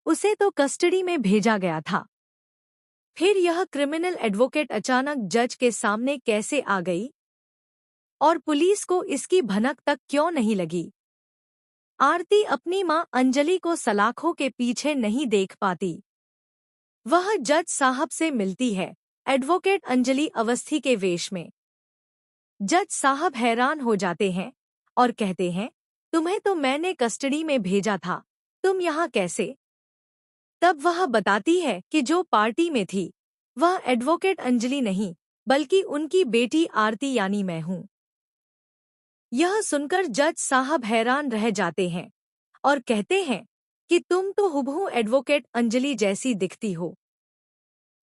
उसे तो कस्टडी में भेजा गया था। फिर यह क्रिमिनल एडवोकेट अचानक जज के सामने कैसे आ गई? और पुलिस को इसकी भनक तक क्यों नहीं लगी? आरती अपनी मां अंजलि को सलाखों के पीछे नहीं देख पाती। वह जज साहब से मिलती है, एडवोकेट अंजलि अवस्थी के वेश में। जज साहब हैरान हो जाते हैं और कहते हैं, तुम्हें तो मैंने कस्टडी में भेजा था, तुम यहाँ कैसे? तब वह बताती है कि जो पार्टी में थी वह एडवोकेट अंजलि नहीं बल्कि उनकी बेटी आरती यानी मैं हूँ। यह सुनकर जज साहब हैरान रह जाते हैं और कहते हैं कि तुम तो हुबहू एडवोकेट अंजलि जैसी दिखती हो।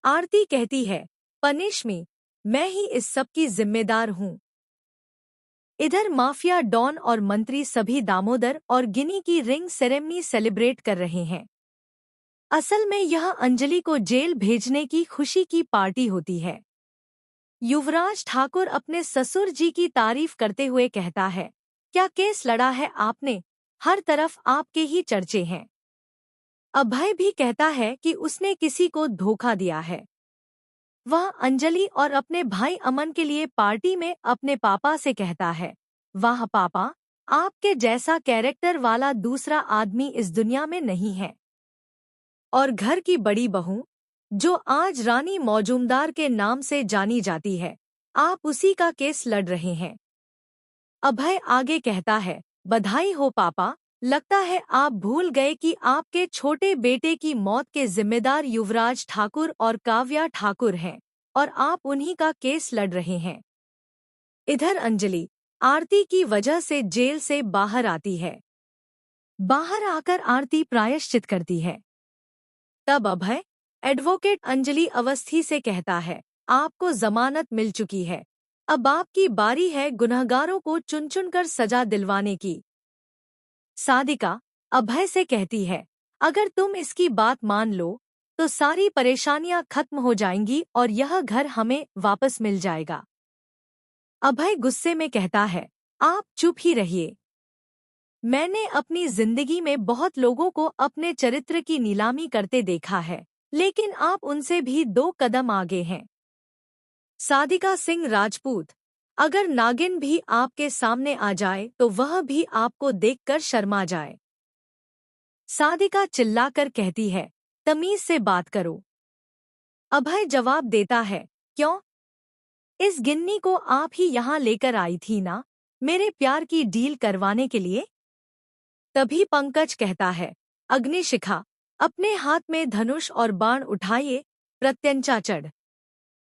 आरती कहती है, पनिश मी, मैं ही इस सब की जिम्मेदार हूँ। इधर माफिया डॉन और मंत्री सभी दामोदर और गिनी की रिंग सेरेमनी सेलिब्रेट कर रहे हैं। असल में यह अंजलि को जेल भेजने की खुशी की पार्टी होती है। युवराज ठाकुर अपने ससुर जी की तारीफ करते हुए कहता है, क्या केस लड़ा है आपने, हर तरफ आपके ही चर्चे हैं। अभय भी कहता है कि उसने किसी को धोखा दिया है। वह अंजलि और अपने भाई अमन के लिए पार्टी में अपने पापा से कहता है, वाह पापा, आपके जैसा कैरेक्टर वाला दूसरा आदमी इस दुनिया में नहीं है। और घर की बड़ी बहू, जो आज रानी मौजूमदार के नाम से जानी जाती है, आप उसी का केस लड़ रहे हैं। अभय आगे कहता है, बधाई हो पापा, लगता है आप भूल गए कि आपके छोटे बेटे की मौत के जिम्मेदार युवराज ठाकुर और काव्या ठाकुर हैं और आप उन्हीं का केस लड़ रहे हैं। इधर अंजलि आरती की वजह से जेल से बाहर आती है। बाहर आकर आरती प्रायश्चित करती है। तब अभय एडवोकेट अंजलि अवस्थी से कहता है, आपको जमानत मिल चुकी है, अब आपकी बारी है गुनहगारों को चुन चुन कर सजा दिलवाने की। सादिका अभय से कहती है, अगर तुम इसकी बात मान लो तो सारी परेशानियां खत्म हो जाएंगी और यह घर हमें वापस मिल जाएगा। अभय गुस्से में कहता है, आप चुप ही रहिए। मैंने अपनी जिंदगी में बहुत लोगों को अपने चरित्र की नीलामी करते देखा है, लेकिन आप उनसे भी 2 कदम आगे हैं। सादिका सिंह राजपूत, अगर नागिन भी आपके सामने आ जाए तो वह भी आपको देखकर शर्मा जाए। सादिका चिल्लाकर कहती है, तमीज से बात करो। अभय जवाब देता है, क्यों? इस गिन्नी को आप ही यहाँ लेकर आई थी ना, मेरे प्यार की डील करवाने के लिए? तभी पंकज कहता है, अग्निशिखा, अपने हाथ में धनुष और बाण उठाइए, प्रत्यंचा चढ़।